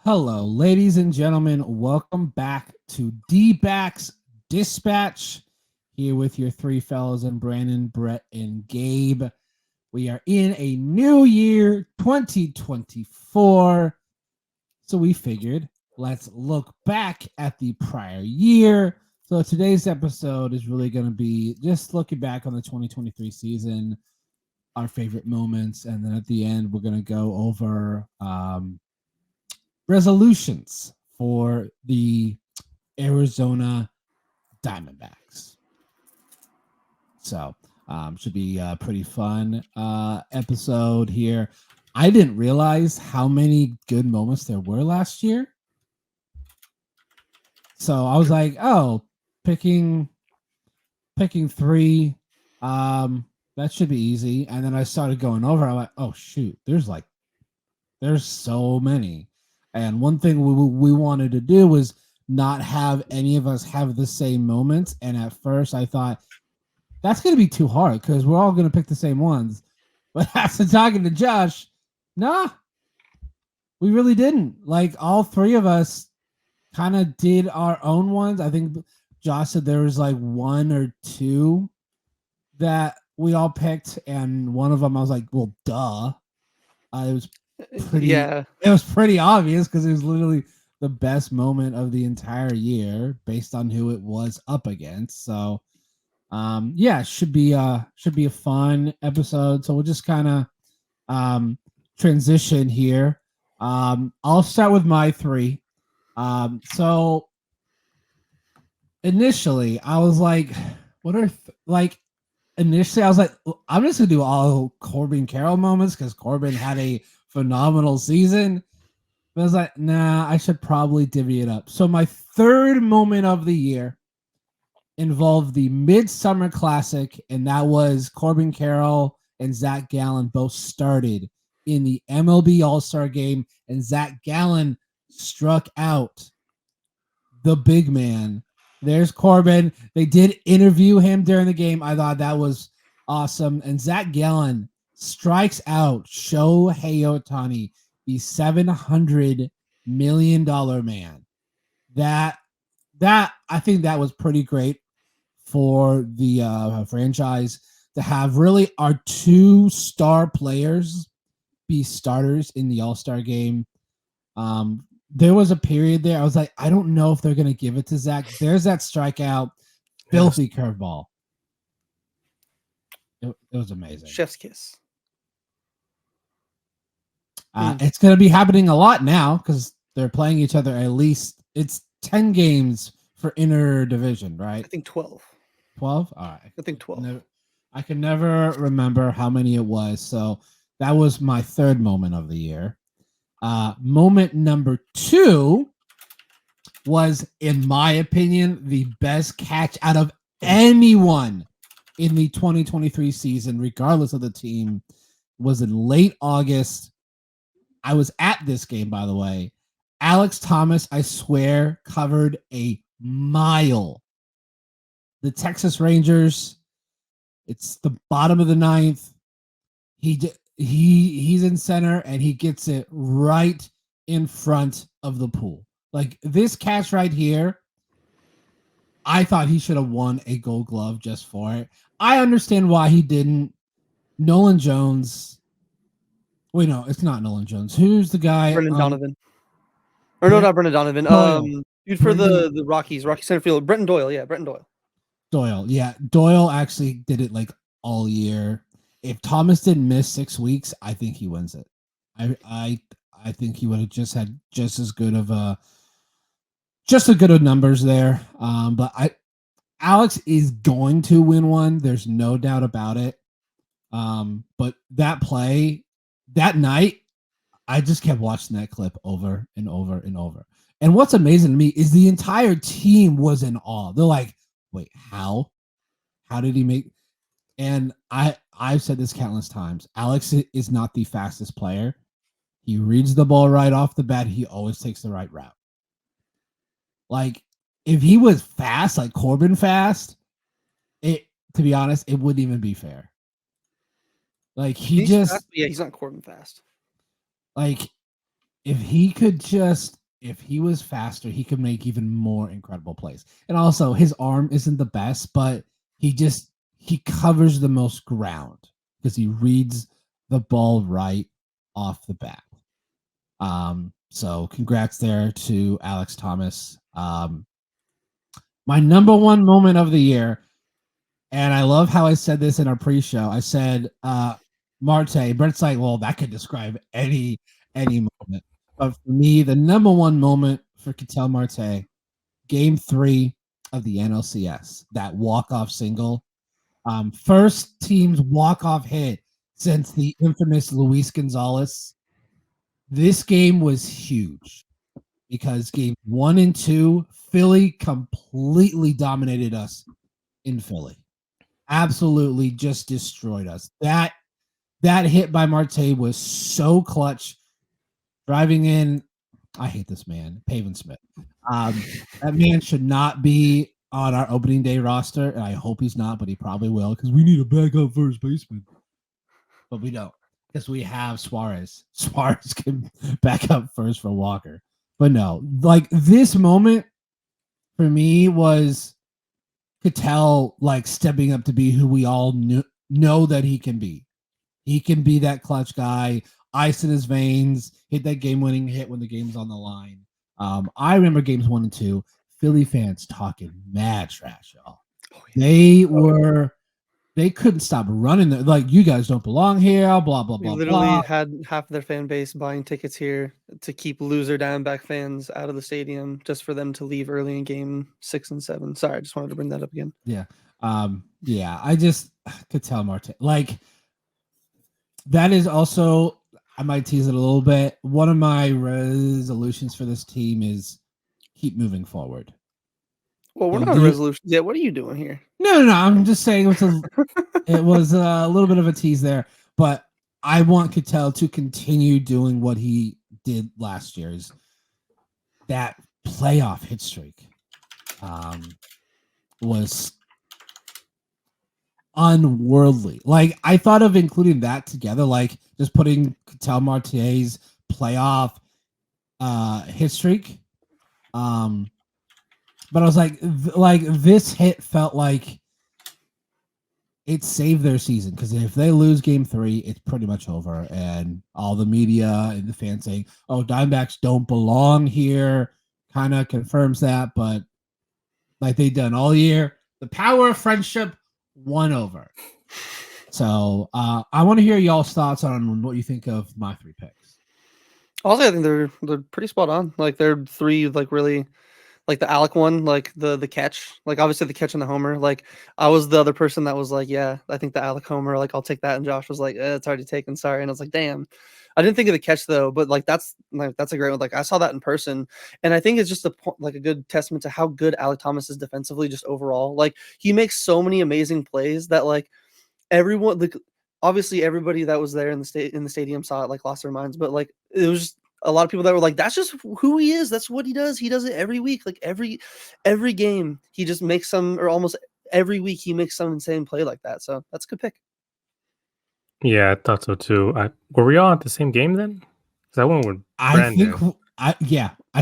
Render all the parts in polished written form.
Hello, ladies and gentlemen. Welcome back to Dbacks Dispatch. Here with your three fellows and Brandon, Brett, and Gabe. We are in a new year, 2024. So we figured let's look back at the prior year. So today's episode is really going to be just looking back on the 2023 season, our favorite moments, and then at the end we're going to go over resolutions for the Arizona Diamondbacks. So should be a pretty fun episode here. I didn't realize how many good moments there were last year. So I was like, oh, picking three, that should be easy. And then I started going over. I'm like, oh shoot, there's so many. And one thing we wanted to do was not have any of us have the same moments. And at first I thought that's going to be too hard because we're all going to pick the same ones. But after talking to Josh, nah, we really didn't. Like all three of us kind of did our own ones. I think Josh said there was like one or two that we all picked. And one of them I was like, well, duh. It was it was pretty obvious because it was literally the best moment of the entire year based on who it was up against. So should be a fun episode. So we'll just kind of transition here. I'll start with my three. So initially I was like, initially I was like, I'm just gonna do all Corbin Carroll moments because Corbin had a phenomenal season. But I was like, nah, I should probably divvy it up. So my third moment of the year involved the Midsummer Classic, and that was Corbin Carroll and Zach Gallen both started in the MLB All-Star Game, and Zach Gallen struck out the big man. There's Corbin. They did interview him during the game. I thought that was awesome. And Zach Gallen strikes out Shohei Ohtani, the $700 million man. That I think that was pretty great for the franchise to have really our two star players be starters in the All-Star game. There was a period there I was like, I don't know if they're going to give it to Zach. There's that strikeout, filthy curveball. It was amazing. Chef's kiss. It's going to be happening a lot now because they're playing each other. At least it's 10 games for inter-division, right? I think 12. 12? All right. I think 12. I can never remember how many it was. So that was my third moment of the year. Moment number 2 was, in my opinion, the best catch out of anyone in the 2023 season, regardless of the team, was in late August. I was at this game, by the way. Alex Thomas, I swear, covered a mile. The Texas Rangers, it's the bottom of the ninth. He's in center, and he gets it right in front of the pool. Like, this catch right here, I thought he should have won a Gold Glove just for it. I understand why he didn't. Nolan Jones. Wait, no, it's not Nolan Jones. Who's the guy? Brendan Donovan. Or no, not Brendan Donovan. Dude for the Rockies, Rocky center field. Brenton Doyle. Yeah, Brenton Doyle. Doyle. Yeah, Doyle actually did it like all year. If Thomas didn't miss 6 weeks, I think he wins it. I think he would have just had just as good of numbers there. But Alex is going to win one. There's no doubt about it. But that play that night, I just kept watching that clip over and over and over. And what's amazing to me is the entire team was in awe. They're like, wait, how? How did he make? And I've said this countless times. Alex is not the fastest player. He reads the ball right off the bat. He always takes the right route. Like, if he was fast, like Corbin fast, to be honest, it wouldn't even be fair. Like, he's fast, yeah, he's not Corbin fast. Like, if he was faster, he could make even more incredible plays. And also, his arm isn't the best, but he covers the most ground because he reads the ball right off the bat. So congrats there to Alex Thomas. My number one moment of the year, and I love how I said this in our pre-show. I said Marte. Brett's like, well, that could describe any moment. But for me, the number one moment for Ketel Marte, Game 3 of the NLCS, that walk-off single. First team's walk-off hit since the infamous Luis Gonzalez. This game was huge because game 1 and 2, Philly completely dominated us in Philly. Absolutely just destroyed us. That hit by Marte was so clutch. Driving in, I hate this man, Pavin Smith. That man should not be on our opening day roster, and I hope he's not, but he probably will because we need a backup first baseman. But we don't because we have Suarez. Suarez can back up first for Walker. But no, like this moment for me was Ketel like stepping up to be who we all know that he can be. He can be that clutch guy, ice in his veins, hit that game-winning hit when the game's on the line. I remember games 1 and 2, Philly fans talking mad trash, y'all. Oh, yeah. They couldn't stop running. Like, you guys don't belong here, blah, blah, blah, literally had half their fan base buying tickets here to keep loser Diamondback fans out of the stadium just for them to leave early in game 6 and 7. Sorry, I just wanted to bring that up again. Yeah. I just could tell Marte. Like, that is also, I might tease it a little bit. One of my resolutions for this team is keep moving forward. Well, we're not on resolutions yet. What are you doing here? No. I'm just saying it was a little bit of a tease there, but I want Ketel to continue doing what he did last year. Is that playoff hit streak was unworldly. Like, I thought of including that together, like just putting Ketel Marte's playoff hit streak. But I was like this hit felt like it saved their season because if they lose game 3, it's pretty much over. And all the media and the fans saying, "Oh, Diamondbacks don't belong here," kind of confirms that. But like they've done all year, the power of friendship won over. So I want to hear y'all's thoughts on what you think of my 3 picks. Also, I think they're pretty spot on. Like they're 3 like really. Like the Alec one, like the catch, like obviously the catch and the homer. Like I was the other person that was like, yeah, I think the Alec homer, like I'll take that. And Josh was like, it's already taken, sorry. And I was like, damn, I didn't think of the catch though. But like that's a great one. Like I saw that in person, and I think it's just a good testament to how good Alec Thomas is defensively, just overall. Like he makes so many amazing plays that like everyone, like obviously everybody that was there in the stadium saw it, like lost their minds. But like it was just a lot of people that were like, that's just who he is. That's what he does. He does it every week. Like every game, he just makes some, or almost every week he makes some insane play like that. So that's a good pick. Yeah, I thought so too. Were we all at the same game then? Because I went with Brandon. I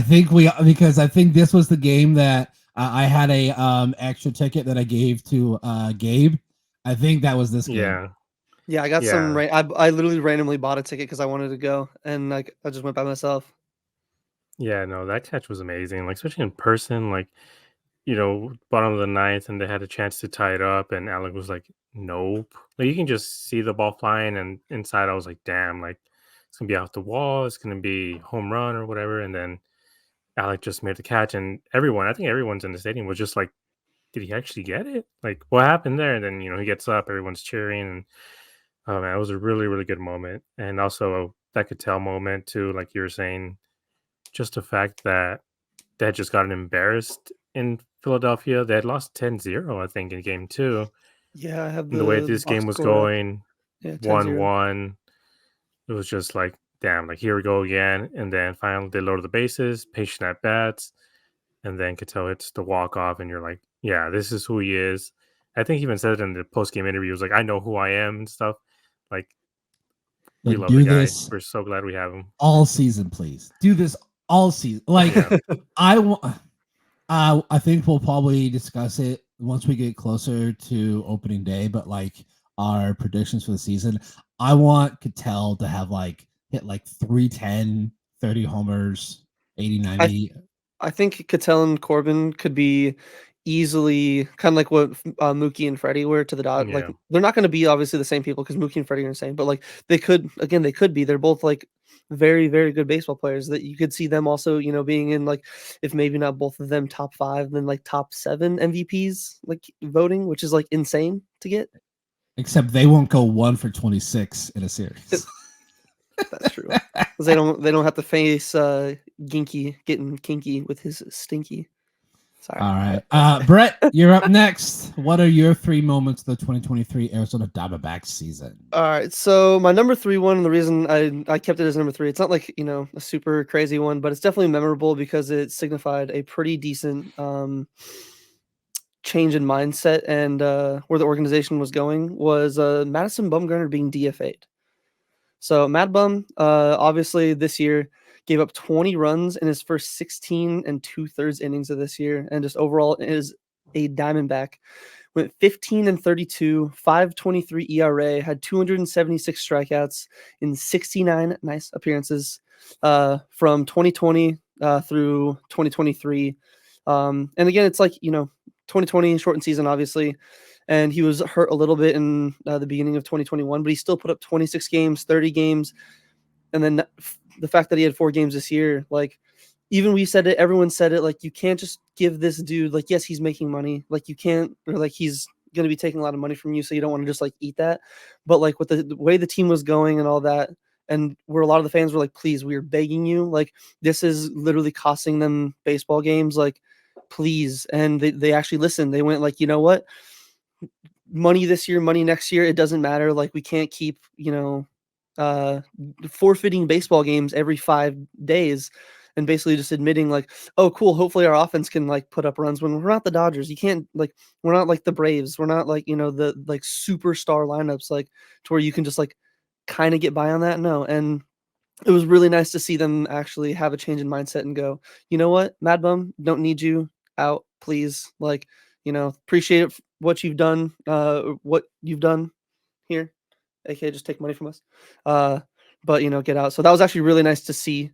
think we, because I think this was the game that I had a extra ticket that I gave to Gabe. I think that was this game. Yeah, I got some. I literally randomly bought a ticket because I wanted to go, and like I just went by myself. Yeah, no, that catch was amazing. Like especially in person, like bottom of the ninth, and they had a chance to tie it up, and Alec was like, "Nope." Like you can just see the ball flying, and inside I was like, "Damn!" Like it's gonna be off the wall. It's gonna be home run or whatever. And then Alec just made the catch, and I think everyone's in the stadium was just like, "Did he actually get it? Like what happened there?" And then he gets up, everyone's cheering, and oh man, it was a really, really good moment. And also that Ketel moment too, like you were saying, just the fact that they had just gotten embarrassed in Philadelphia. They had lost 10-0, I think, in game 2. Yeah, I have And the way the this box game was score up. going, Yeah, 10-0. 1-1, it was just like, damn, like here we go again. And then finally they loaded the bases, patient at bats, and then Cattell hits the walk off, and you're like, yeah, this is who he is. I think he even said it in the post game interview. He was like, I know who I am and stuff. Like, we And love the do guy. this We're so glad we have him. all season, please. Do this all season. Like Yeah. I want. I think we'll probably discuss it once we get closer to opening day. But like our predictions for the season, I want Cattell to have like hit like 310, 30 homers, 80, 90. I think Cattell and Corbin could be easily kind of like what Mookie and Freddie were to the Dodgers. Like Yeah. they're not going to be obviously the same people because Mookie and Freddie are insane, but like they could again they could be. They're both like very very good baseball players that you could see them also being in like if maybe not both of them top 5 then like top 7 MVPs like voting, which is like insane to get. Except they won't go 1 for 26 in a series. That's true. 'Cause they don't have to face Ginky getting kinky with his stinky. Sorry. All right. Brett, you're up next. What are your 3 moments of the 2023 Arizona Diamondbacks season? All right, so my number 3 one, and the reason I kept it as number 3, it's not like, a super crazy one, but it's definitely memorable because it signified a pretty decent change in mindset and where the organization was going was Madison Bumgarner being DFA'd. So Mad Bum, obviously this year gave up 20 runs in his first 16 and 2/3 innings of this year, and just overall is a Diamondback. Went 15 and 32, 5.23 ERA, had 276 strikeouts in 69 nice appearances from 2020 through 2023. And again, it's like 2020 shortened season, obviously. And he was hurt a little bit in the beginning of 2021, but he still put up 26 games, 30 games. And then the fact that he had 4 games this year, like even we said it, everyone said it, like you can't just give this dude, like, yes, he's making money. Like you can't, or like he's going to be taking a lot of money from you. So you don't want to just like eat that. But like with the way the team was going and all that, and where a lot of the fans were like, please, we are begging you. Like this is literally costing them baseball games. Like, please. And they actually listened. They went like, you know what? Money this year, money next year, it doesn't matter. Like we can't keep, forfeiting baseball games every 5 days and basically just admitting like, oh, cool, hopefully our offense can like put up runs when we're not the Dodgers. You can't like, we're not like the Braves. We're not like, the like superstar lineups, like to where you can just like kind of get by on that. No. And it was really nice to see them actually have a change in mindset and go, you know what, Mad Bum, don't need you out, please. Like, appreciate what you've done here. AKA just take money from us. But get out. So that was actually really nice to see.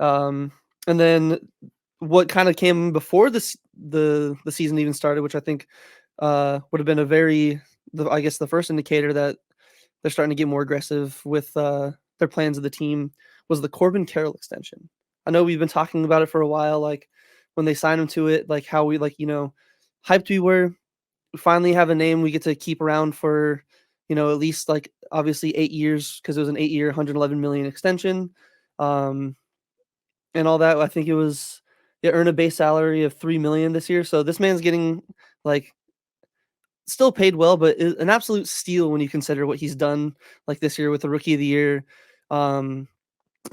And then what kind of came before this the season even started, which I think would have been I guess the first indicator that they're starting to get more aggressive with their plans of the team, was the Corbin Carroll extension. I know we've been talking about it for a while, like when they signed him to it, like how we hyped we were. We finally have a name we get to keep around for at least like obviously 8 years, because it was an 8-year, 111 million extension. And all that. I think it earned a base salary of 3 million this year. So this man's getting like still paid well, but an absolute steal when you consider what he's done like this year with the Rookie of the Year, and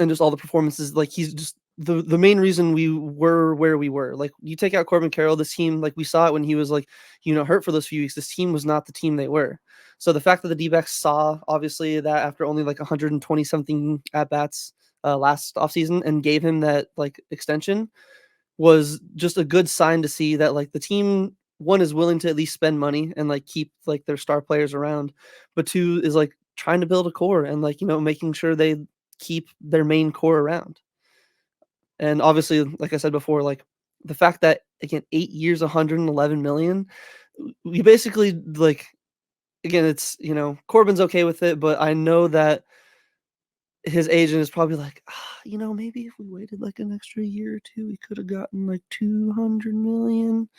just all the performances. Like he's just the main reason we were where we were. Like you take out Corbin Carroll, this team, like we saw it when he was like hurt for those few weeks. This team was not the team they were. So the fact that the Dbacks saw obviously that after only like 120 something at bats last offseason and gave him that like extension was just a good sign to see that like the team, one, is willing to at least spend money and like keep like their star players around, but 2 is like trying to build a core and like making sure they keep their main core around. And obviously, like I said before, like the fact that again 8 years, 111 million, we basically like, again, it's Corbin's okay with it, but I know that his agent is probably like, maybe if we waited like an extra year or 2, we could have gotten like 200 million.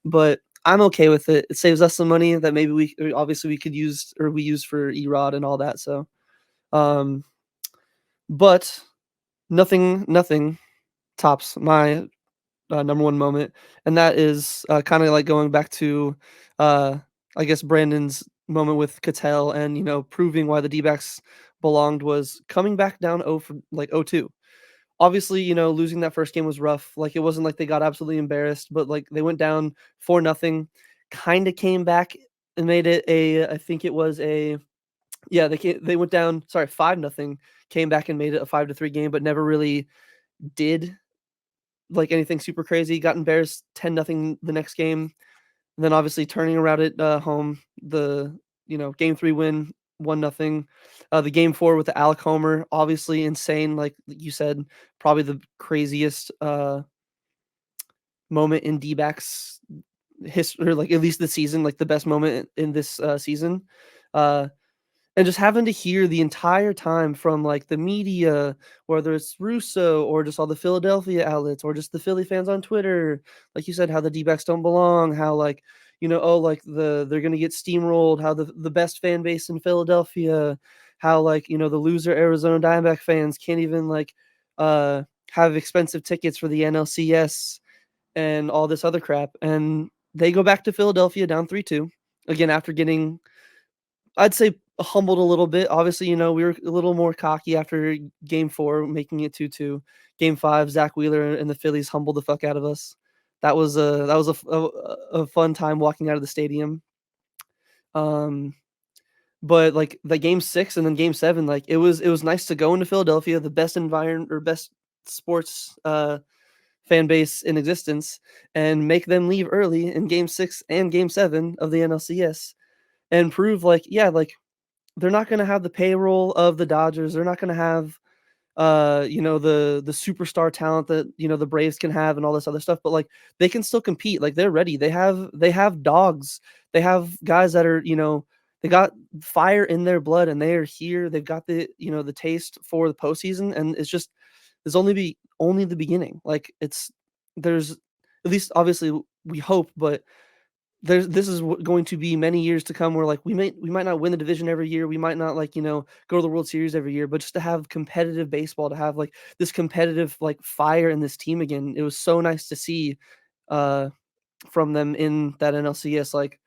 But I'm okay with it. It saves us some money that maybe we could use, or we use for Erod and all that. So, but nothing tops my number one moment, and that is kind of like going back to, I guess, Brandon's moment with Cattell, and proving why the D-backs belonged was coming back down 0 for like 0-2. Obviously, losing that first game was rough. Like it wasn't like they got absolutely embarrassed, but like they went down 4-0, kind of came back and made it I think it was they went down 5-0, came back and made it a 5-3 game, but never really did like anything super crazy. Got embarrassed 10-0 the next game. And then obviously turning around at home, the game 3 win 1-0. The game 4 with the Alec homer, obviously insane. Like you said, probably the craziest moment in D-backs history, or like at least the season, like the best moment in this season. And just having to hear the entire time from like the media, whether it's Russo or just all the Philadelphia outlets or just the Philly fans on Twitter, like you said, how the D-backs don't belong, how like, they're gonna get steamrolled, how the best fan base in Philadelphia, how like, the loser Arizona Diamondback fans can't even like have expensive tickets for the NLCS and all this other crap. And they go back to Philadelphia down 3-2 again after getting, I'd say, humbled a little bit. Obviously, we were a little more cocky after game 4, making it 2-2. Game 5, Zach Wheeler and the Phillies humbled the fuck out of us. That was a fun time walking out of the stadium. But like the game 6 and then game 7, like it was nice to go into Philadelphia, the best environment or best sports fan base in existence, and make them leave early in game 6 and game 7 of the NLCS. And prove like they're not going to have the payroll of the Dodgers. They're not going to have the superstar talent that the Braves can have and all this other stuff, but like they can still compete. Like they're ready. They have dogs. They have guys that are they got fire in their blood and they are here. They've got the the taste for the postseason, and it's only the beginning. Like there's at least obviously we hope, but this is going to be many years to come where like we might not win the division every year. We might not go to the World Series every year, but just to have competitive baseball, to have like this competitive like fire in this team again. It was so nice to see from them in that NLCS, like,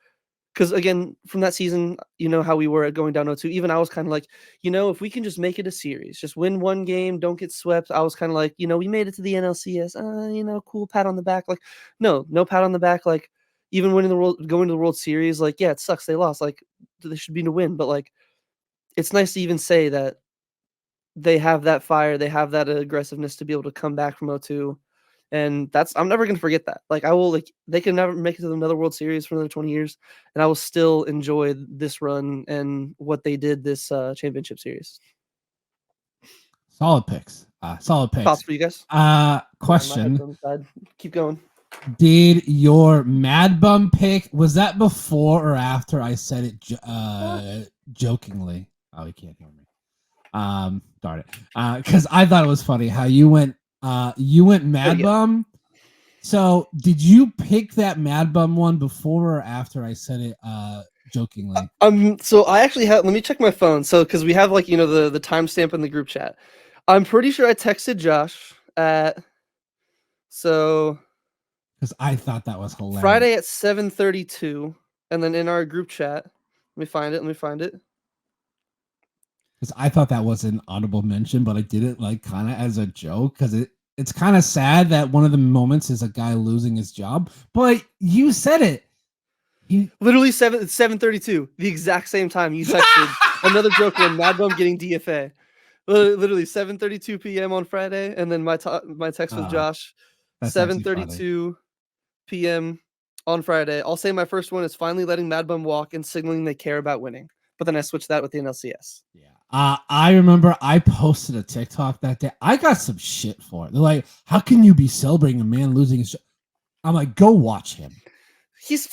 because again, from that season, how we were at going down 0-2, even I was kind of like, if we can just make it a series, just win one game, don't get swept. I was kind of like, we made it to the NLCS, cool, pat on the back. Like, no pat on the back. Like, even going to the World Series, like, yeah, it sucks they lost. Like, they should be to win, but like, it's nice to even say that they have that fire, they have that aggressiveness to be able to come back from 0-2. And I'm never going to forget that. Like I will, like they can never make it to another World Series for another 20 years. And I will still enjoy this run and what they did this championship series. Solid picks. Thoughts for you guys? Question. Keep going. Did your Mad Bum pick, was that before or after I said it jokingly? Oh, he can't hear me. Darn it. Because I thought it was funny how you went Mad Bum. So did you pick that Mad Bum one before or after I said it jokingly? So I actually have, let me check my phone. So because we have like the timestamp in the group chat. I'm pretty sure I texted Josh because I thought that was hilarious. Friday at 7:32, and then in our group chat, let me find it. Because I thought that was an audible mention, but I did it like kind of as a joke because it's kind of sad that one of the moments is a guy losing his job. But you said it. Literally 7:32, the exact same time you texted another joke when Mad Bum getting DFA. Literally 7:32 p.m. on Friday, and then my text with Josh, 7:32 p.m. on Friday. I'll say my first one is finally letting Mad Bum walk and signaling they care about winning. But then I switched that with the NLCS. Yeah. I remember I posted a TikTok that day. I got some shit for it. They're like, how can you be celebrating a man losing his job? I'm like, go watch him. This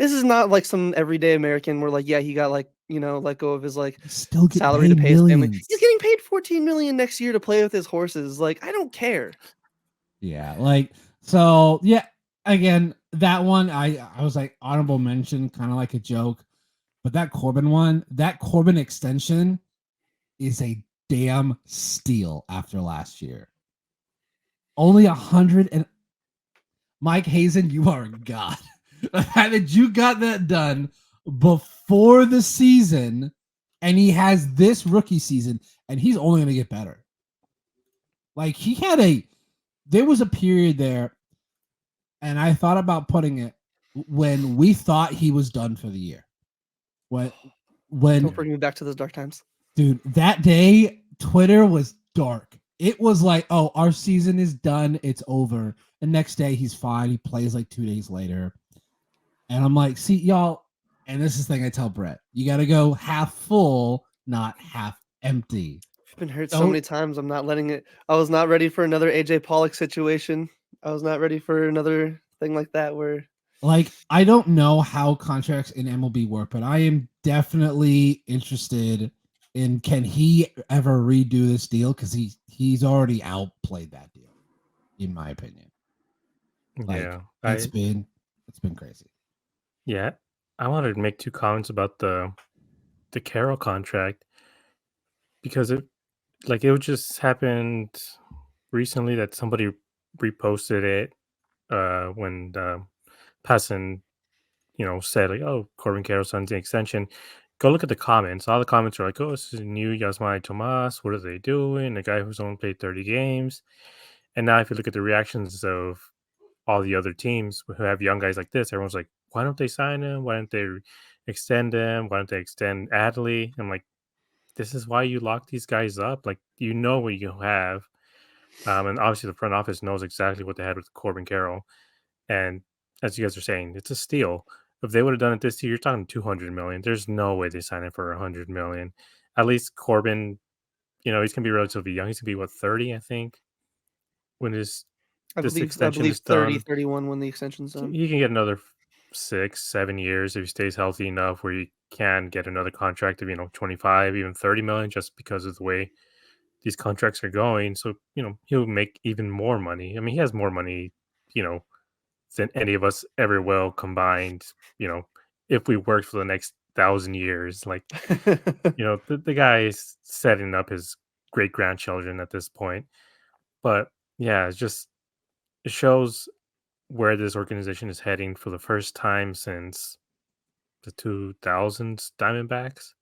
is not like some everyday American where like, yeah, he got like, let go of his like salary to pay his family. He's getting paid $14 million next year to play with his horses. Like, I don't care. Yeah. Like, so yeah, again, that one, I was like honorable mention, kind of like a joke, but that Corbin extension is a damn steal after last year. Only Mike Hazen, you are a god. The fact that you got that done before the season, and he has this rookie season, and he's only going to get better. Like there was a period there, and I thought about putting it when we thought he was done for the year. When Don't bring me back to those dark times. Dude, that day Twitter was dark. It was like, oh, our season is done. It's over. The next day he's fine. He plays like 2 days later. And I'm like, see, y'all, and this is the thing I tell Brett. You got to go half full, not half empty. I've been hurt so many times. I'm not letting it. I was not ready for another AJ Pollock situation. I was not ready for another thing like that where like I don't know how contracts in MLB work, but I am definitely interested in can he ever redo this deal, because he's already outplayed that deal, in my opinion. Like, Yeah, it's been crazy. Yeah, I wanted to make 2 comments about the Carroll contract, because it just happened recently that somebody reposted it when Passan said like, oh, Corbin Carroll signs the extension. Go look at the comments. All the comments are like, oh, this is new Yasmani Tomas. What are they doing? The guy who's only played 30 games. And now if you look at the reactions of all the other teams who have young guys like this, everyone's like, why don't they sign him? Why don't they extend him? Why don't they extend Adley? I'm like, this is why you lock these guys up. Like, you know what you have. And obviously the front office knows exactly what they had with Corbin Carroll. And as you guys are saying, it's a steal. If they would have done it this year, you're talking 200 million. There's no way they sign it for 100 million. At least Corbin, he's gonna be relatively young. He's gonna be what, 30, I think, when this extension is 30, done. 31 when the extension's done. He can get another 6-7 years if he stays healthy enough, where he can get another contract of 25, even 30 million, just because of the way these contracts are going. So he'll make even more money. I mean, he has more money, than any of us ever will combined. If we worked for the next 1,000 years, like the guy is setting up his great grandchildren at this point. But yeah, it shows where this organization is heading for the first time since the 2000s Diamondbacks,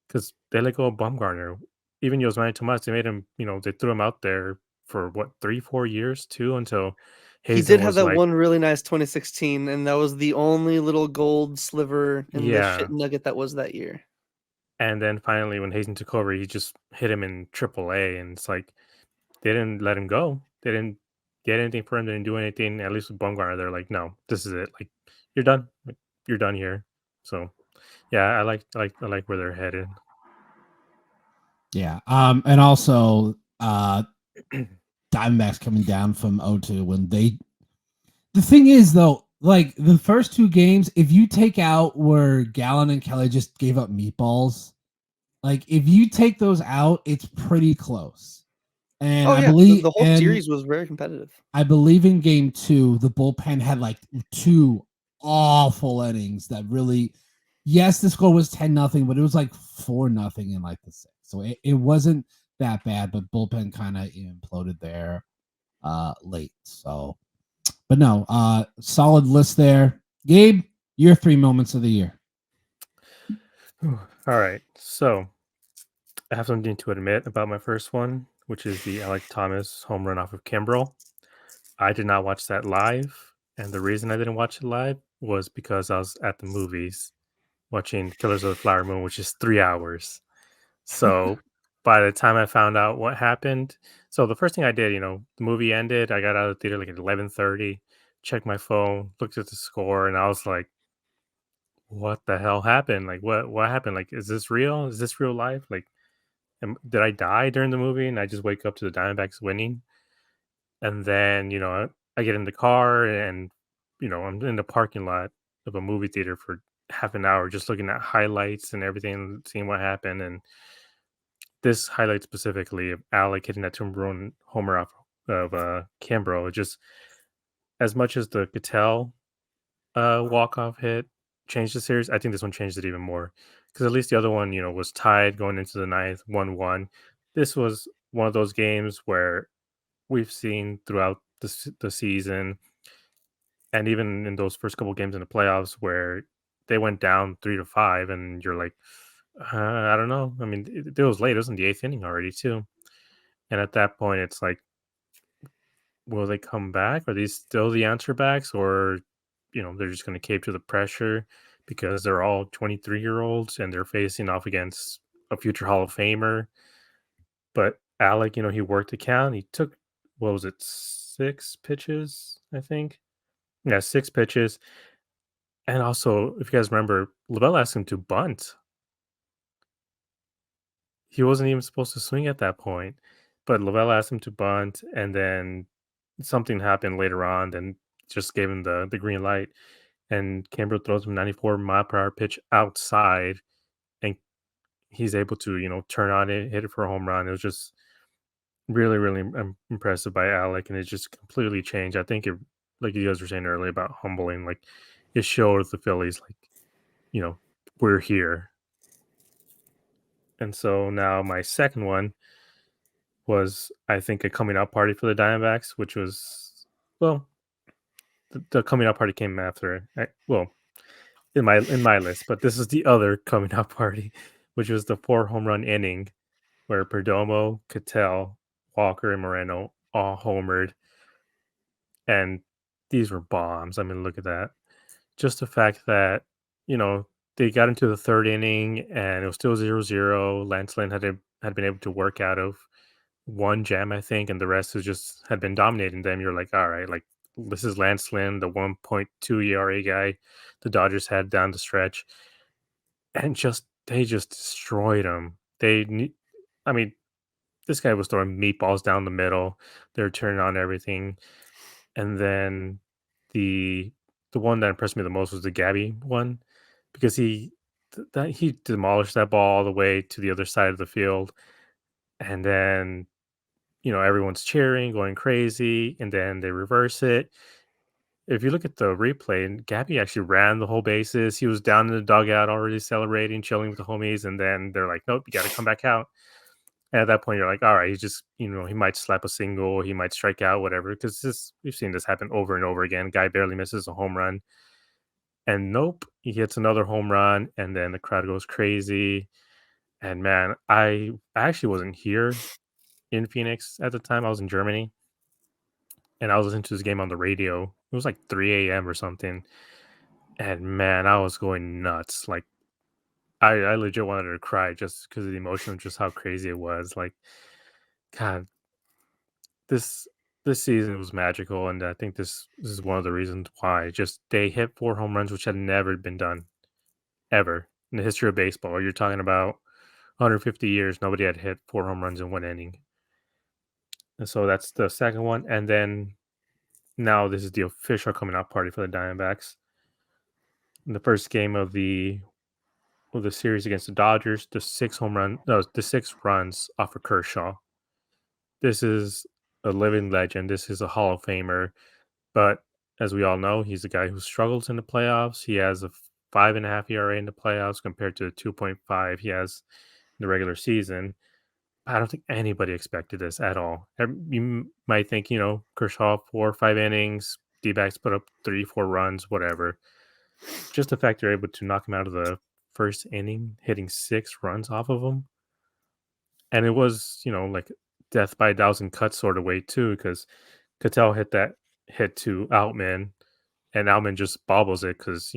because they let go of Bumgarner. Even Yasmani Tomas, they made him, they threw him out there for what, 3-4 years too, until he Hazen did have was that like, one really nice 2016, and that was the only little gold sliver in the shit nugget that was that year. And then finally, when Hazen took over, he just hit him in AAA, and it's like they didn't let him go. They didn't get anything for him. They didn't do anything. At least with Bumgarner, they're like, no, this is it. Like, you're done. Like, you're done here. So, yeah, I like where they're headed. Yeah. And also, Diamondbacks coming down from 0-2 when they. The thing is, though, like the first 2 games, if you take out where Gallen and Kelly just gave up meatballs, like if you take those out, it's pretty close. And I believe the whole series was very competitive. I believe in game 2, the bullpen had like 2 awful innings that really. Yes, the score was 10-0, but it was like 4-0 in like the 6th. So it wasn't that bad, but bullpen kind of imploded there late. So, but no, solid list there. Gabe, your 3 moments of the year. All right. So I have something to admit about my first one, which is the Alec Thomas home run off of Kimbrel. I did not watch that live. And the reason I didn't watch it live was because I was at the movies watching Killers of the Flower Moon, which is 3 hours. So by the time I found out what happened, so the first thing I did, the movie ended. I got out of the theater like at 11:30, checked my phone, looked at the score, and I was like, what the hell happened? Like, what happened? Like, is this real? Is this real life? Like, did I die during the movie and I just wake up to the Diamondbacks winning? And then, I get in the car and, I'm in the parking lot of a movie theater for half an hour just looking at highlights and everything, seeing what happened. And this highlight specifically of Alec hitting that two-run homer off of Cambro, just as much as the Cattell walk-off hit changed the series, I think this one changed it even more, because at least the other one, was tied going into the ninth, 1-1. This was one of those games where we've seen throughout the season And even in those first couple games in the playoffs where they went down 3-5, and you're like, I don't know. I mean, it was late. It was in the eighth inning already, too. And at that point, it's like, will they come back? Are these still the answer backs, or they're just going to cave to the pressure because they're all 23-year-olds and they're facing off against a future Hall of Famer? But Alec, he worked the count. He took, what was it, 6 pitches, I think. Yeah, 6 pitches. And also, if you guys remember, Lavelle asked him to bunt. He wasn't even supposed to swing at that point, but Lavelle asked him to bunt, and then something happened later on, then just gave him the green light. And Gabriel throws him 94-mile-per-hour pitch outside, and he's able to, turn on it, hit it for a home run. It was just really, really impressive by Alec, and it just completely changed. I think it, like you guys were saying earlier about humbling, like it showed the Phillies, like, we're here. And so now my second one was, I think, a coming out party for the Diamondbacks, which was, well, the coming out party came after. In my list, but this is the other coming out party, which was the 4 home run inning where Perdomo, Cattell, Walker, and Moreno all homered, and these were bombs. I mean, look at that. Just the fact that they got into the third inning and it was still 0-0. Lance Lynn had been able to work out of one jam, I think, and the rest had been dominating them. You're like, all right, like this is Lance Lynn, the 1.2 ERA guy the Dodgers had down the stretch, and they just destroyed him. I mean, this guy was throwing meatballs down the middle. They're turning on everything, and then the one that impressed me the most was the Gabby one, because he demolished that ball all the way to the other side of the field, and then everyone's cheering, going crazy, and then they reverse it. If you look at the replay, Gabby actually ran the whole bases. He was down in the dugout already celebrating, chilling with the homies, and then they're like, nope, you got to come back out. And at that point, you're like, all right, he's just, he might slap a single, he might strike out, whatever, because we've seen this happen over and over again. Guy barely misses a home run. And nope, he hits another home run, and then the crowd goes crazy. And man, I actually wasn't here in Phoenix at the time. I was in Germany, and I was listening to this game on the radio. It was like 3 a.m. or something. And man, I was going nuts. Like, I legit wanted to cry just because of the emotion of just how crazy it was. Like, God, this season was magical, and I think this is one of the reasons why. Just they hit 4 home runs, which had never been done ever in the history of baseball. You're talking about 150 years, nobody had hit 4 home runs in one inning. And so that's the second one. And then now this is the official coming out party for the Diamondbacks. In the first game of the series against the Dodgers, the 6 runs off of Kershaw. This is a living legend. This is a Hall of Famer. But as we all know, he's a guy who struggles in the playoffs. He has a 5.5 ERA in the playoffs compared to the 2.5 he has in the regular season. I don't think anybody expected this at all. You might think, Kershaw 4 or 5 innings, Dbacks put up 3-4 runs, whatever. Just the fact they're able to knock him out of the first inning, hitting 6 runs off of him. And it was, like death by a thousand cuts sort of way too, because Cattell hit that hit to Outman, and Outman just bobbles it because,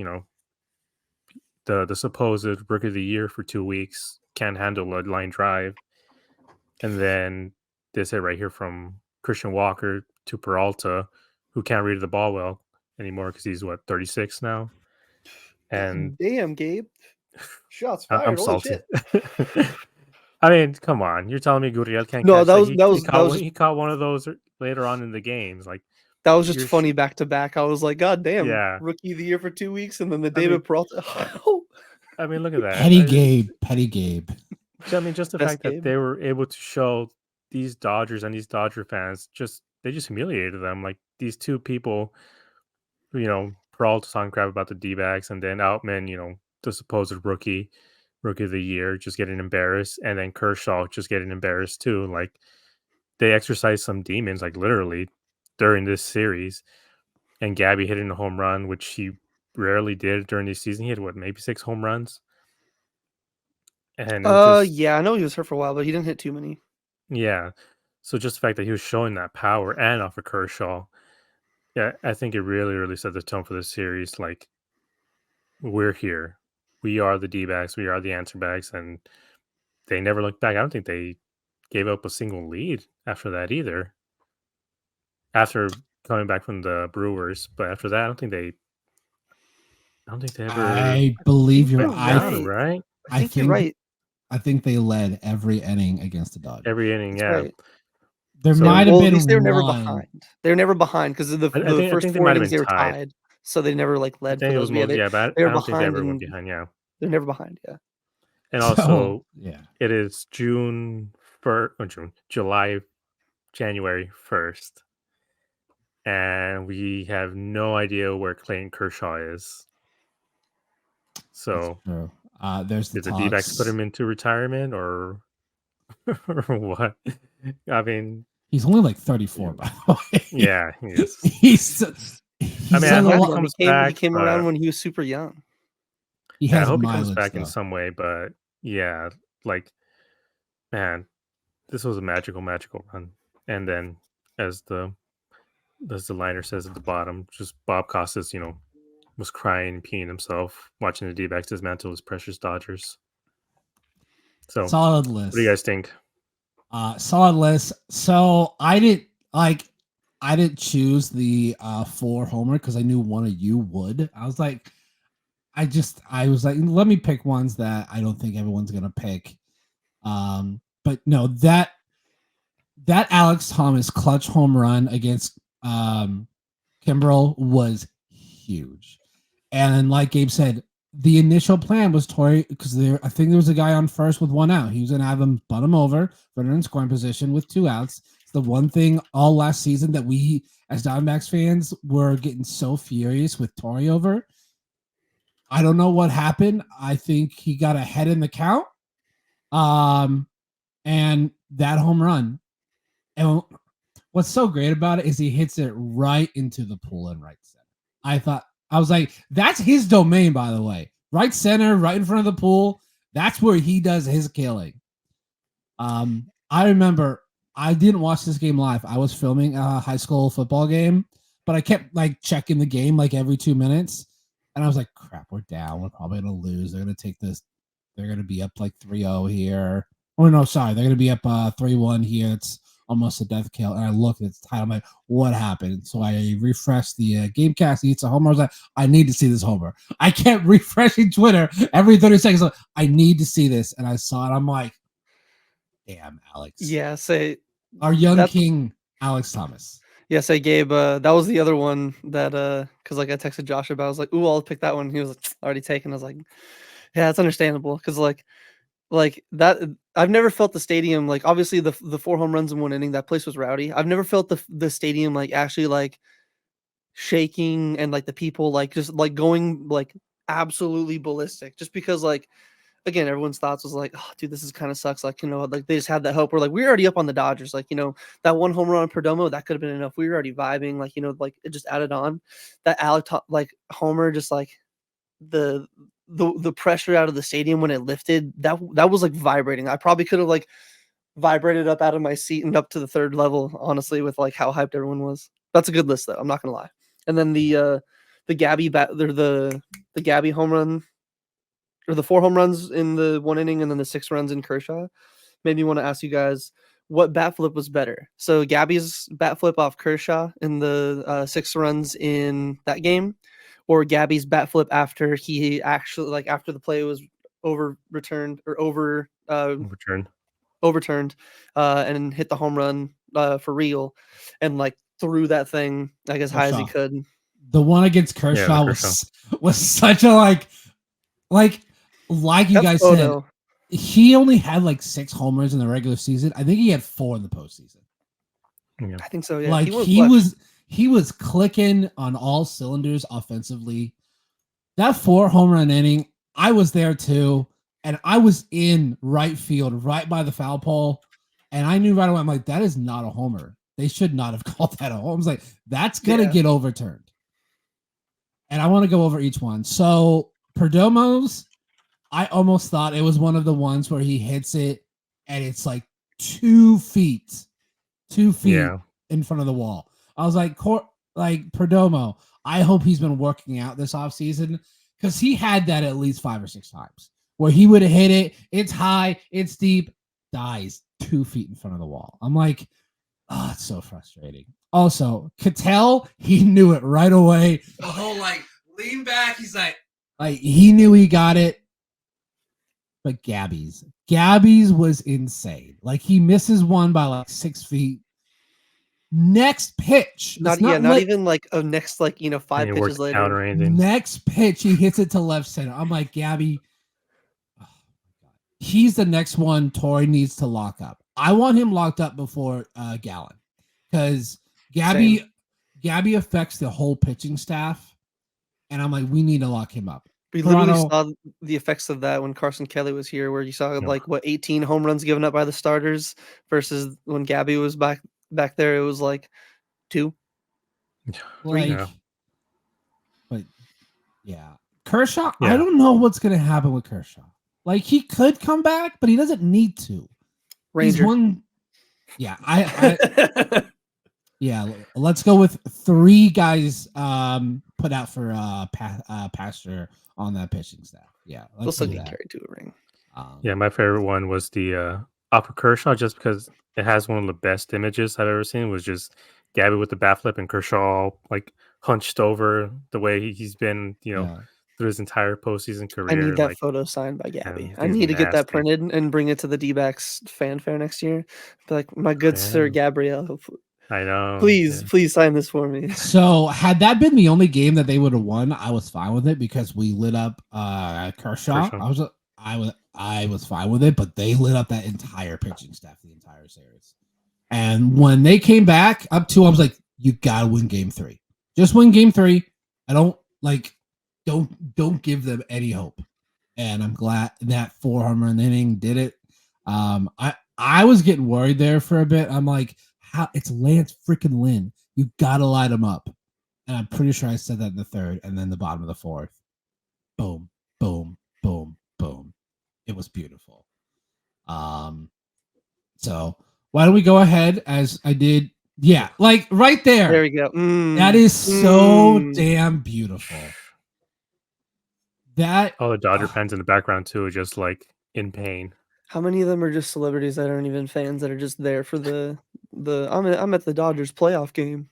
the supposed rookie of the year for 2 weeks can't handle a line drive. And then this hit right here from Christian Walker to Peralta, who can't read the ball well anymore because he's 36 now. And damn, Gabe, shots fired. I'm Holy salty. shit. I mean, come on, you're telling me Gurriel can't No, catch? he caught one of those later on in the games. Like, that was just funny back to back. I was like, God damn, yeah, rookie of the year for 2 weeks, and then the David Peralta. I mean, look at that. Petty Gabe. I mean, just the Best fact that they were able to show these Dodgers and these Dodger fans, they just humiliated them. Like, these two people, Peralta talking crap about the Dbacks, and then Outman, the supposed rookie of the year, just getting embarrassed, and then Kershaw just getting embarrassed too. Like, they exercised some demons, like literally, during this series. and Gabby hitting a home run, which he rarely did during the season. He had maybe 6 home runs, and it was just Yeah, I know he was hurt for a while, but he didn't hit too many. yeah. So just the fact that he was showing that power and off of Kershaw, yeah, I think it really, really set the tone for the series. Like we're here, we are the D-backs, we are the answer backs, and they never looked back. I don't think they gave up a single lead after that either. After coming back from the Brewers, but after that, I don't think they ever I believe think you're. you're went down, right. right? I think you're right. I think they led every inning against the Dodgers. Every inning, That's yeah. right. There So- might have Well, at been least they were never one. behind. They were never behind because the I first think they 4 might have innings been they were tied. tied, so they never like I led think for it those. was But yeah, most, yeah, but they I were don't think they behind ever went and behind, yeah. they're never behind. Yeah. And So, also, yeah. it is January 1st, and we have no idea where Clayton Kershaw is. So, True. There's the did the D-backs talks. put him into retirement or or what? I mean, He's only like 34, by the way. yeah, he's. he's. I mean, I a hope he lot- comes He back, came but around when he was super young. he yeah, I has hope he comes mileage back though. in some way. But yeah, like, man, this was a magical run. And then, as the liner says at the bottom, just Bob Costas, was crying and peeing himself watching the D-backs dismantle his precious Dodgers. So, Solid what list. do you guys think? Solid list. So I didn't choose the 4 homer because I knew one of you would. I was like, let me pick ones that I don't think everyone's gonna pick. But no, that Alex Thomas clutch home run against Kimbrel was huge. And like Gabe said, the initial plan was Torrey, because I think there was a guy on first with 1 out. He was going to have him butt him over, put him in scoring position with 2 outs. It's the one thing all last season that we, as Diamondbacks fans, were getting so furious with Torrey over. I don't know what happened. I think he got ahead in the count. And that home run. And what's so great about it is he hits it right into the pool in right center. I was like, that's his domain, by the way. Right center, right in front of the pool. That's where he does his killing. I remember I didn't watch this game live. I was filming a high school football game, but I kept like checking the game like every 2 minutes. And I was like, crap, we're down. We're probably going to lose. They're going to take this. They're going to be up like 3-0 here. Oh, no, sorry. They're going to be up 3-1 here. It's almost a death kill. And I look at the title. I'm like, what happened? So I refreshed the Gamecast. He hits a homer. I was like, I need to see this homer. I kept refreshing Twitter every 30 seconds. Like, I need to see this. And I saw it. I'm like, damn, Alex. Yeah, say our young king, Alex Thomas. Yeah, say Gabe. That was the other one that because like I texted Josh about. I was like, "Ooh, I'll pick that one." He was like, already taken. I was like, "Yeah, it's understandable." Because like that, I've never felt the stadium like. Obviously, the 4 home runs in 1 inning, that place was rowdy. I've never felt the stadium like actually like shaking and like the people like just like going like absolutely ballistic. Just because like. Again, everyone's thoughts was like, oh, dude, this is kind of sucks. Like, like they just had that hope. We're like, we're already up on the Dodgers. Like, that 1 home run on Perdomo, that could have been enough. We were already vibing. Like, like it just added on. That like homer, just like the pressure out of the stadium when it lifted, that was like vibrating. I probably could have like vibrated up out of my seat and up to the 3rd level, honestly, with like how hyped everyone was. That's a good list, though. I'm not gonna lie. And then the Gabby the Gabby home run. Or the 4 home runs in the 1 inning and then the 6 runs in Kershaw made me want to ask you guys what bat flip was better. So Gabby's bat flip off Kershaw in the 6 runs in that game, or Gabby's bat flip after he actually like after the play was overturned and hit the home run for real and like threw that thing like as high as he could. The one against Kershaw was such a like you guys said, he only had like 6 homers in the regular season. I think he had 4 in the postseason. Yeah. I think so. Yeah, like he was clicking on all cylinders offensively. That 4 home run inning, I was there too, and I was in right field, right by the foul pole, and I knew right away. I'm like, that is not a homer. They should not have called that a home. I was like, that's gonna get overturned. and I want to go over each one. So Perdomo's, I almost thought it was one of the ones where he hits it and it's like 2 feet Yeah. in front of the wall. I was like, Perdomo, I hope he's been working out this offseason because he had that at least 5 or 6 times where he would have hit it. It's high, it's deep, dies 2 feet in front of the wall. I'm like, oh, it's so frustrating. Also, Cattell, he knew it right away. The whole like lean back, he's like he knew he got it. But Gabby's was insane. Like he misses one by like 6 feet. Next pitch, Not even like a next 5 pitches later. Counter anything. Next pitch, he hits it to left center. I'm like, Gabby, oh my God. He's the next one Torrey needs to lock up. I want him locked up before Gallen because Gabby affects the whole pitching staff, and I'm like, we need to lock him up. We literally saw the effects of that when Carson Kelly was here, where you saw 18 home runs given up by the starters versus when Gabby was back there, it was like 2, 3. But yeah, Kershaw. Yeah. I don't know what's gonna happen with Kershaw. Like he could come back, but he doesn't need to. Ranger. He's one. Yeah, I yeah. Let's go with 3 guys put out for Pastor on that pitching staff. Yeah, let's get carried to a ring. Yeah, my favorite one was the Upper Kershaw, just because it has one of the best images I've ever seen. Was just Gabby with the bat flip and Kershaw like hunched over the way he's been, through his entire postseason career. I need that photo signed by Gabby. I need to get that printed and bring it to the Dbacks fanfare next year. Be like, my good sir Gabriel. I know. Please sign this for me. So had that been the only game that they would have won, I was fine with it because we lit up Kershaw. I was fine with it, but they lit up that entire pitching staff the entire series. And when they came back up 2, I was like, you gotta win game 3. Just win game 3. I don't give them any hope. And I'm glad that 4 home run inning did it. I was getting worried there for a bit. I'm like, it's Lance freaking Lynn. You gotta light him up. And I'm pretty sure I said that in the 3rd and then the bottom of the 4th. Boom, boom, boom, boom. It was beautiful. So why don't we go ahead as I did? Yeah, like right there. There we go. That is so damn beautiful. That the Dodger fans in the background too, just like in pain. How many of them are just celebrities that aren't even fans that are just there for the I'm at the Dodgers playoff game.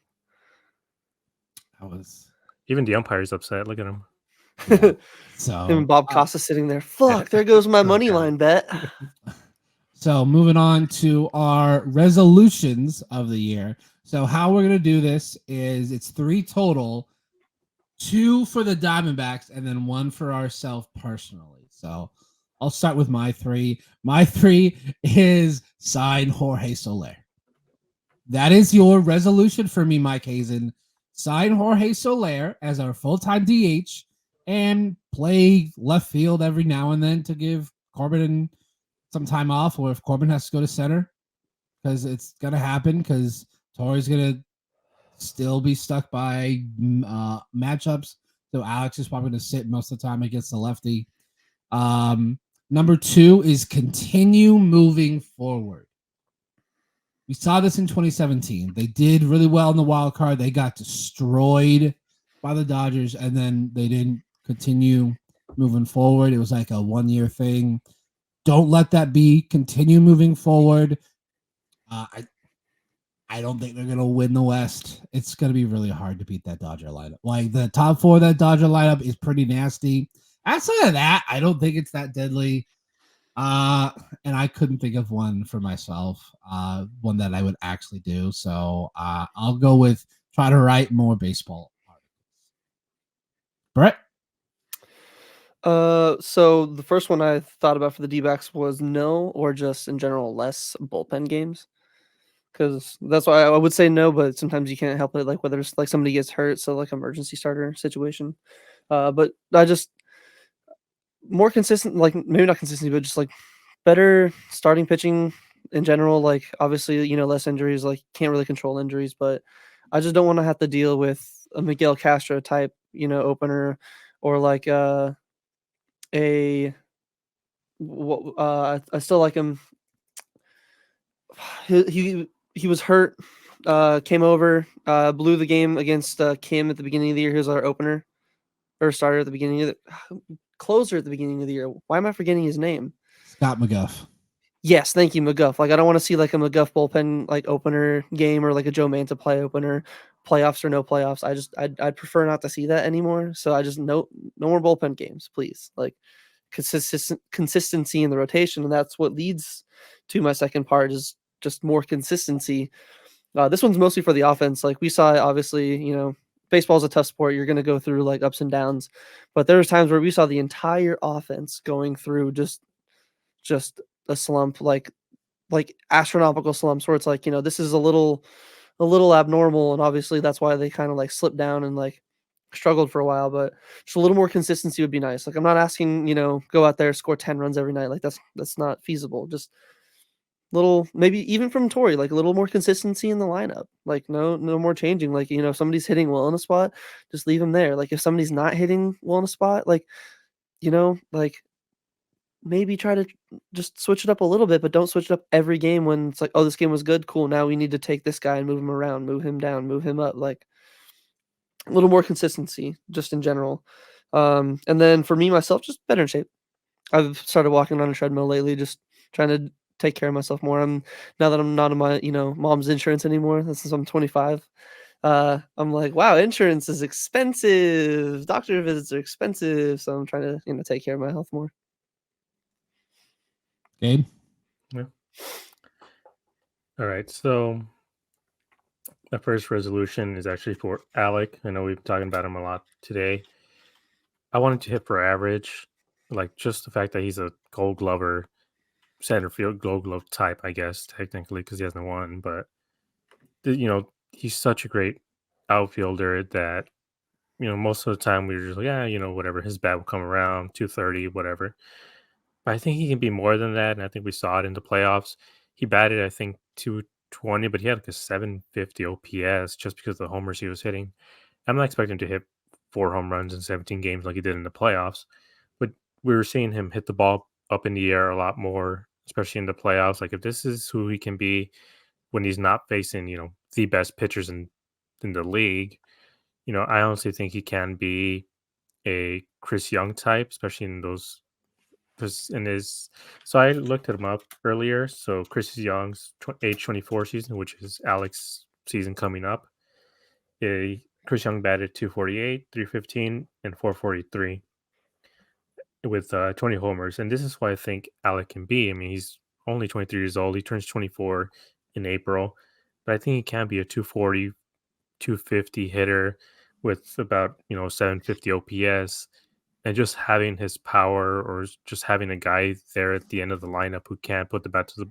Even the umpire's upset. Look at him. Yeah. So and Bob Costa sitting there. Fuck, there goes my money line bet. So moving on to our resolutions of the year. So how we're gonna do this is it's 3 total, 2 for the Diamondbacks, and then 1 for ourselves personally. So I'll start with my 3. My 3 is sign Jorge Soler. That is your resolution for me, Mike Hazen. Sign Jorge Soler as our full-time DH and play left field every now and then to give Corbin some time off, or if Corbin has to go to center, because it's going to happen, because Torrey's going to still be stuck by matchups. So Alex is probably going to sit most of the time against the lefty. Number 2 is continue moving forward. We saw this in 2017. They did really well in the wild card. They got destroyed by the Dodgers, and then they didn't continue moving forward. It was like a 1-year thing. Don't let that be. Continue moving forward. I don't think they're going to win the West. It's going to be really hard to beat that Dodger lineup. Like the top 4 of that Dodger lineup is pretty nasty. Outside of that, I don't think it's that deadly. And I couldn't think of one for myself, one that I would actually do. So I'll go with try to write more baseball articles. Brett? So the first one I thought about for the D-backs was no, or just in general less bullpen games. Because that's why I would say no, but sometimes you can't help it, like whether it's like somebody gets hurt, so like emergency starter situation. But I just more consistent, like maybe not consistency, but just like better starting pitching in general. Like obviously, less injuries, like can't really control injuries, but I just don't want to have to deal with a Miguel Castro type, opener, or like I still like him. He was hurt. Came over, blew the game against Kim at the beginning of the year. He was our opener or starter at the beginning of the closer at the beginning of the year. Why am I forgetting his name? Scott McGuff. Yes, thank you, McGuff. Like I don't want to see like a McGuff bullpen like opener game or like a Joe Manta play opener, playoffs or no playoffs. I'd prefer not to see that anymore. So I just no more bullpen games, please. Like consistency in the rotation, and that's what leads to my second part is just more consistency. This one's mostly for the offense. Like we saw, obviously, baseball's a tough sport. You're going to go through like ups and downs, but there was times where we saw the entire offense going through just a slump, like astronomical slumps where it's like, this is a little abnormal, and obviously that's why they kind of like slipped down and like struggled for a while. But just a little more consistency would be nice. Like I'm not asking, go out there, score 10 runs every night. Like that's not feasible. Just little, maybe even from Torrey, like a little more consistency in the lineup. Like no more changing. Like, if somebody's hitting well in a spot, just leave them there. Like if somebody's not hitting well in a spot, like, like maybe try to just switch it up a little bit, but don't switch it up every game when it's like, oh, this game was good, cool, now we need to take this guy and move him around, move him down, move him up. Like a little more consistency just in general. And then for me myself, just better in shape. I've started walking on a treadmill lately, just trying to take care of myself more. Now that I'm not on my mom's insurance anymore, since I'm 25, I'm like, wow, insurance is expensive, doctor visits are expensive, so I'm trying to take care of my health more. Gabe? Yeah. All right. So the first resolution is actually for Alec. I know we've been talking about him a lot today. I wanted to hit for average, like just the fact that he's a Gold Glover, center field Gold Glove type, I guess technically because he hasn't won. But he's such a great outfielder that most of the time we were just like, yeah, whatever. His bat will come around 230, whatever. But I think he can be more than that, and I think we saw it in the playoffs. He batted, I think, 220, but he had like a 750 OPS just because of the homers he was hitting. I'm not expecting him to hit 4 home runs in 17 games like he did in the playoffs, but we were seeing him hit the ball up in the air a lot more, especially in the playoffs. Like if this is who he can be when he's not facing, the best pitchers in the league, I honestly think he can be a Chris Young type, especially in those in his. So I looked him up earlier. So Chris Young's age 24 season, which is Alex's season coming up, Chris Young batted 248, 315, and 443 with 20 homers. And this is why I think Alec can be. I mean, he's only 23 years old. He turns 24 in April, but I think he can be a 240, 250 hitter with about 750 OPS, and just having his power, or just having a guy there at the end of the lineup who can put the bat to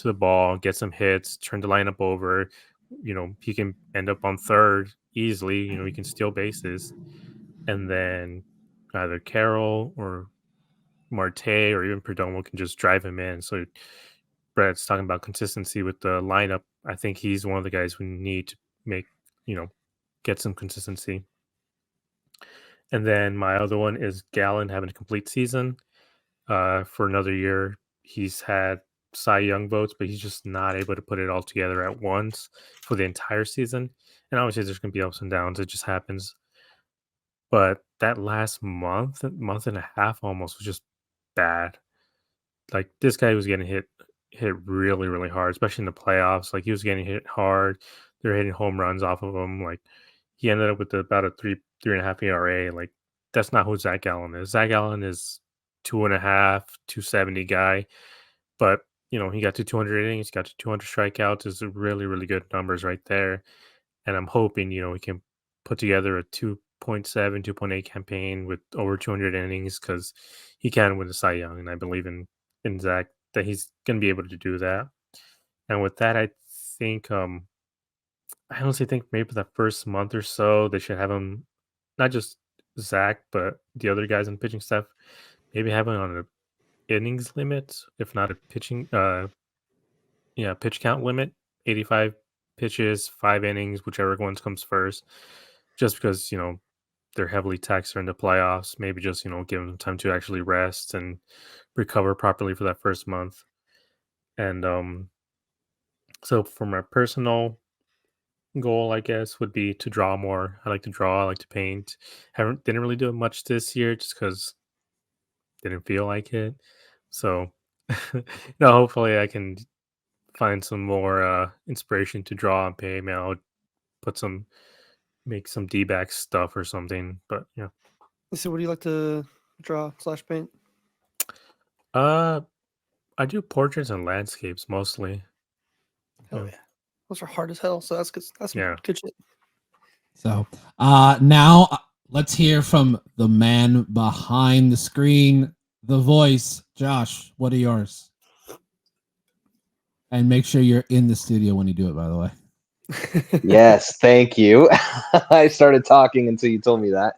the ball, get some hits, turn the lineup over. He can end up on third easily. He can steal bases, and then either Carroll or Marte or even Perdomo can just drive him in. So Brett's talking about consistency with the lineup. I think he's one of the guys we need to make, get some consistency. And then my other one is Gallon having a complete season for another year. He's had Cy Young votes, but he's just not able to put it all together at once for the entire season. And obviously there's going to be ups and downs. It just happens. But that last month and a half almost was just bad. Like this guy was getting hit really, really hard, especially in the playoffs. Like he was getting hit hard. They're hitting home runs off of him. Like he ended up with about a 3.5 ERA. Like that's not who Zach Gallen is. Zach Gallen is 2.5, 270 guy. But he got to 200 innings, got to 200 strikeouts. Is really, really good numbers right there. And I'm hoping he can put together a 2.7, 2.8 campaign with over 200 innings because he can win the Cy Young, and I believe in Zach that he's going to be able to do that. And with that, I think I honestly think maybe the first month or so they should have him, not just Zach, but the other guys in pitching staff, maybe have him on an innings limit, if not a pitching pitch count limit, 85 pitches, 5 innings, whichever one comes first, just because they're heavily taxed during the playoffs. Maybe just give them time to actually rest and recover properly for that first month. And so for my personal goal, I guess, would be to draw more. I like to draw. I like to paint. Haven't didn't really do it much this year just because didn't feel like it. So, hopefully I can find some more inspiration to draw and paint. Maybe I'll put some make some Dbacks stuff or something. But yeah, So, what do you like to draw / paint? uh, I do portraits and landscapes mostly. Hell Yeah. yeah, those are hard as hell. So that's good. That's some Yeah. good shit. So now let's hear from the man behind the screen, the voice. Josh, what are yours? And make sure you're in the studio when you do it, by the way. Yes, thank you. I started talking until you told me that.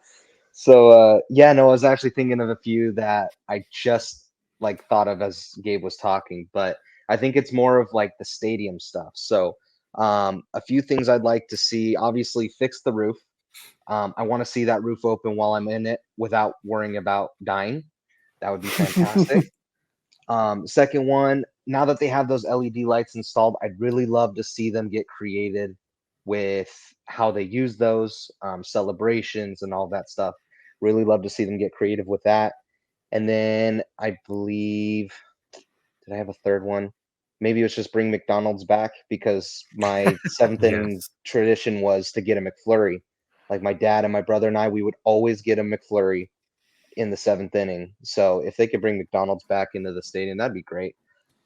So yeah, no, I was actually thinking of a few that I just like thought of as Gabe was talking, but I think it's more of like the stadium stuff. So a few things I'd like to see, obviously fix the roof. I want to see that roof open while I'm in it without worrying about dying. That would be fantastic. Second one, now that they have those LED lights installed, I'd really love to see them get created with how they use those celebrations and all that stuff. Really love to see them get creative with that. And then I believe, did I have a third one? Maybe it was just bring McDonald's back because my seventh inning Yes. tradition was to get a McFlurry. Like my dad and my brother and I, we would always get a McFlurry in the seventh inning. So if they could bring McDonald's back into the stadium, that'd be great.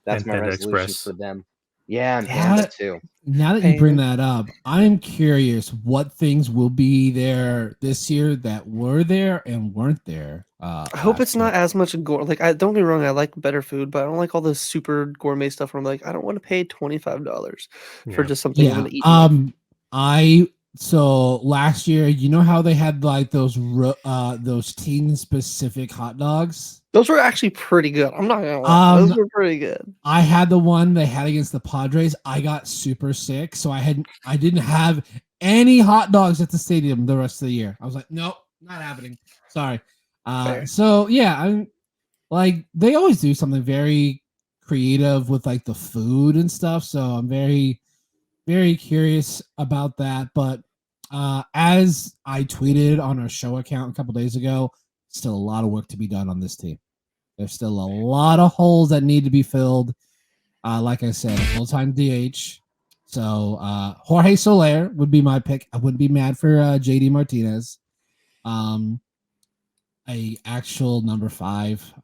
That's And my Panda resolution Express. for them. Yeah, and Panda That- too. Now that you bring Panda. that up, I'm curious what things will be there this year that were there and weren't there. I hope last it's not year. as much gore. Like, I don't get me wrong, I like better food, but I don't like all this super gourmet stuff where I'm like, I don't want to pay $25 for Yeah. just something I'm Yeah. gonna eat. in life. So last year, you know how they had like those team specific hot dogs? Those were actually pretty good. I'm not gonna lie. Those were pretty good. I had the one they had against the Padres. I got super sick, so I didn't have any hot dogs at the stadium the rest of the year. I was like, nope, not happening. Sorry. Fair. So yeah, I'm like they always do something very creative with like the food and stuff. So I'm very, very curious about that. But as I tweeted on our show account a couple days ago, still a lot of work to be done on this team. There's still a lot of holes that need to be filled. Like I said, a full-time DH. So Jorge Soler would be my pick. I wouldn't be mad for JD Martinez. A actual number 5.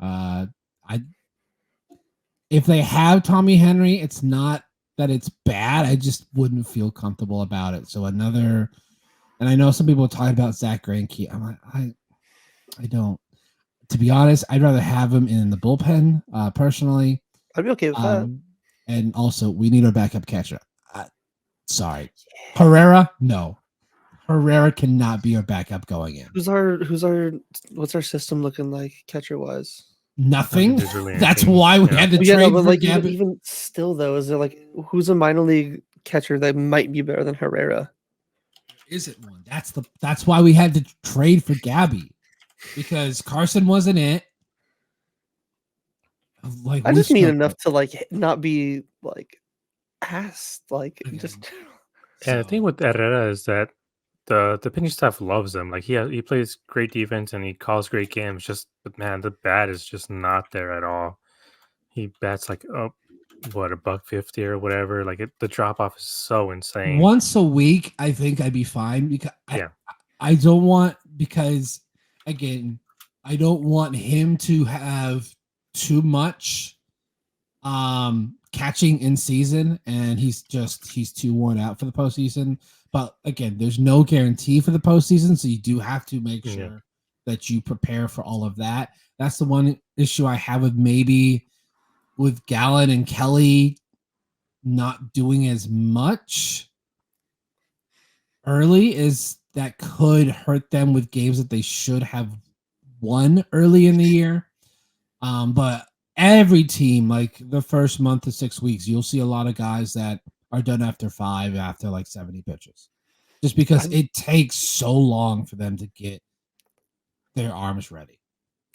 If they have Tommy Henry, it's not that it's bad. I just wouldn't feel comfortable about it. So another, and I know some people talk about Zach Greinke. I'm like, I don't. To be honest, I'd rather have him in the bullpen, personally. I'd be okay with that. And also, we need a backup catcher. Sorry, Herrera. No, Herrera cannot be our backup going in. What's our system looking like catcher wise? Nothing. there's really That's anything, why we yeah. had to Yeah, trade no, but for like Gabby. even still though, is there like who's a minor league catcher that might be better than Herrera? Isn't one. That's why we had to trade for Gabby because Carson wasn't it. Like I we just need struggled. enough to like not be like ass like Okay. just And the So, thing with Herrera is that the pitching staff loves him. Like he plays great defense and he calls great games. Just but man, the bat is just not there at all. He bats like $150 or whatever. Like the drop off is so insane. once a week, I think I'd be fine because Yeah. I don't want because again, I don't want him to have too much catching in season and he's too worn out for the postseason. But again, there's no guarantee for the postseason, so you do have to make sure that you prepare for all of that. That's the one issue I have with Gallen and Kelly not doing as much early is that could hurt them with games that they should have won early in the year. But every team, like the first month to 6 weeks, you'll see a lot of guys that are done after 5, after like 70 pitches. just because it takes so long for them to get their arms ready.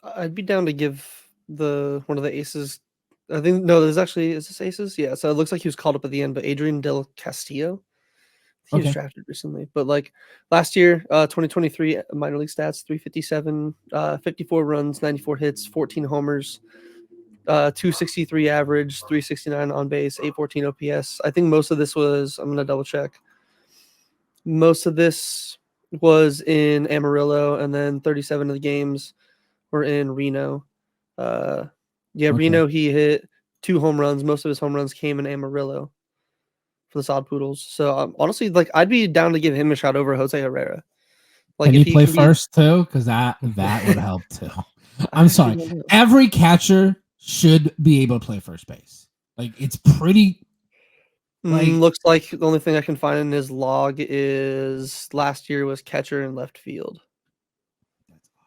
I'd be down to give one of the aces. I think no, is this aces? Yeah. So it looks like he was called up at the end, but Adrian Del Castillo. He was drafted recently, but like last year, 2023 minor league stats: 357, 54 runs, 94 hits, 14 homers, 263 average, 369 on base, 814 OPS. I think most of this was. I'm gonna double check. Most of this was in Amarillo, and then 37 of the games were in Reno. Reno, he hit 2 home runs. Most of his home runs came in Amarillo for the Sod Poodles. So honestly, like I'd be down to give him a shot over Jose Herrera. Like, can he play first too? Because that would help too. I'm sorry. Every catcher should be able to play first base. Like it's pretty. Like looks like the only thing I can find in his log is last year was catcher and left field. That's odd.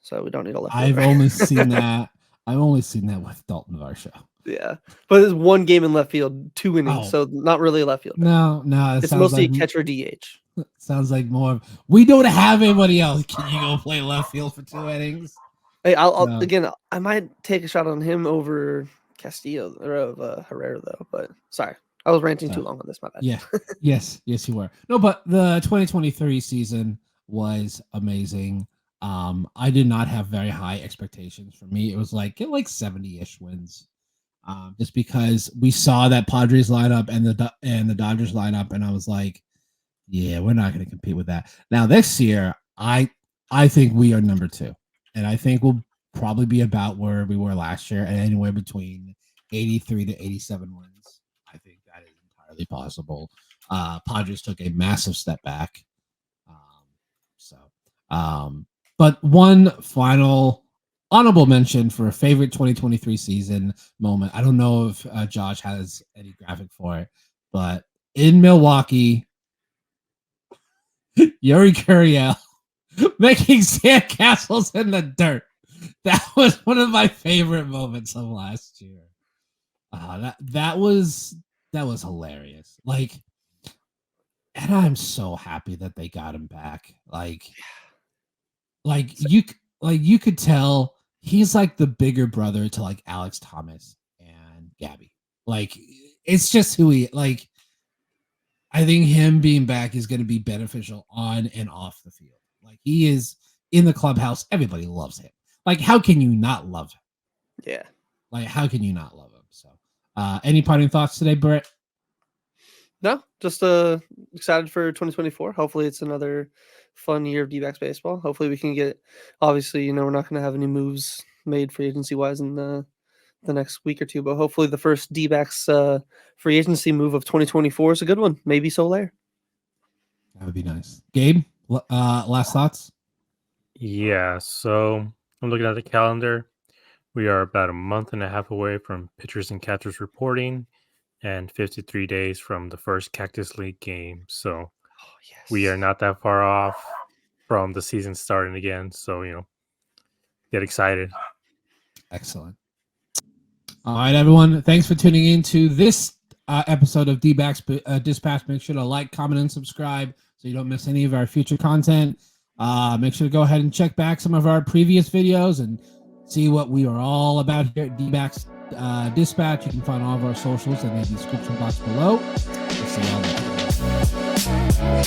So we don't need a left. I've only seen that. I've only seen that with Dalton Varsho. Yeah, but it's 1 game in left field, 2 innings, so not really a left field. No, it's mostly a catcher DH. Sounds like more. We don't have anybody else. Can you go play left field for 2 innings? Hey, again, I might take a shot on him over Castillo or of Herrera though. But sorry, I was ranting too long on this. My bad. Yeah, yes, you were. No, but the 2023 season was amazing. I did not have very high expectations. For me, it was like get like 70-ish wins. Just because we saw that Padres lineup and the Dodgers lineup, and I was like, yeah, we're not going to compete with that. Now this year, I think we are number 2, and I think we'll probably be about where we were last year, and anywhere between 83 to 87 wins. I think that is entirely possible. Padres took a massive step back. But one final honorable mention for a favorite 2023 season moment. I don't know if Josh has any graphic for it, but in Milwaukee, Yuri Gurriel making sandcastles in the dirt. That was one of my favorite moments of last year. That was hilarious. Like, and I'm so happy that they got him back. You could tell he's like the bigger brother to like Alex Thomas and Gabby. Like, it's just who he like. I think him being back is going to be beneficial on and off the field. Like, he is in the clubhouse. Everybody loves him. Like, how can you not love him? Yeah. Like, how can you not love him? So, any parting thoughts today, Brett? No, just excited for 2024. Hopefully it's another fun year of Dbacks baseball. Hopefully we can get, obviously, we're not going to have any moves made free agency wise in the next week or two, but hopefully the first Dbacks free agency move of 2024 is a good one. Maybe Soler. That would be nice. Gabe, last thoughts? Yeah, so I'm looking at the calendar. We are about a month and a half away from pitchers and catchers reporting and 53 days from the first Cactus League game. So we are not that far off from the season starting again. So, get excited. Excellent. All right, everyone. Thanks for tuning in to this episode of Dbacks Dispatch. Make sure to like, comment, and subscribe so you don't miss any of our future content. Make sure to go ahead and check back some of our previous videos and see what we are all about here at Dbacks Dispatch. You can find all of our socials in the description box below. We'll see y'all later.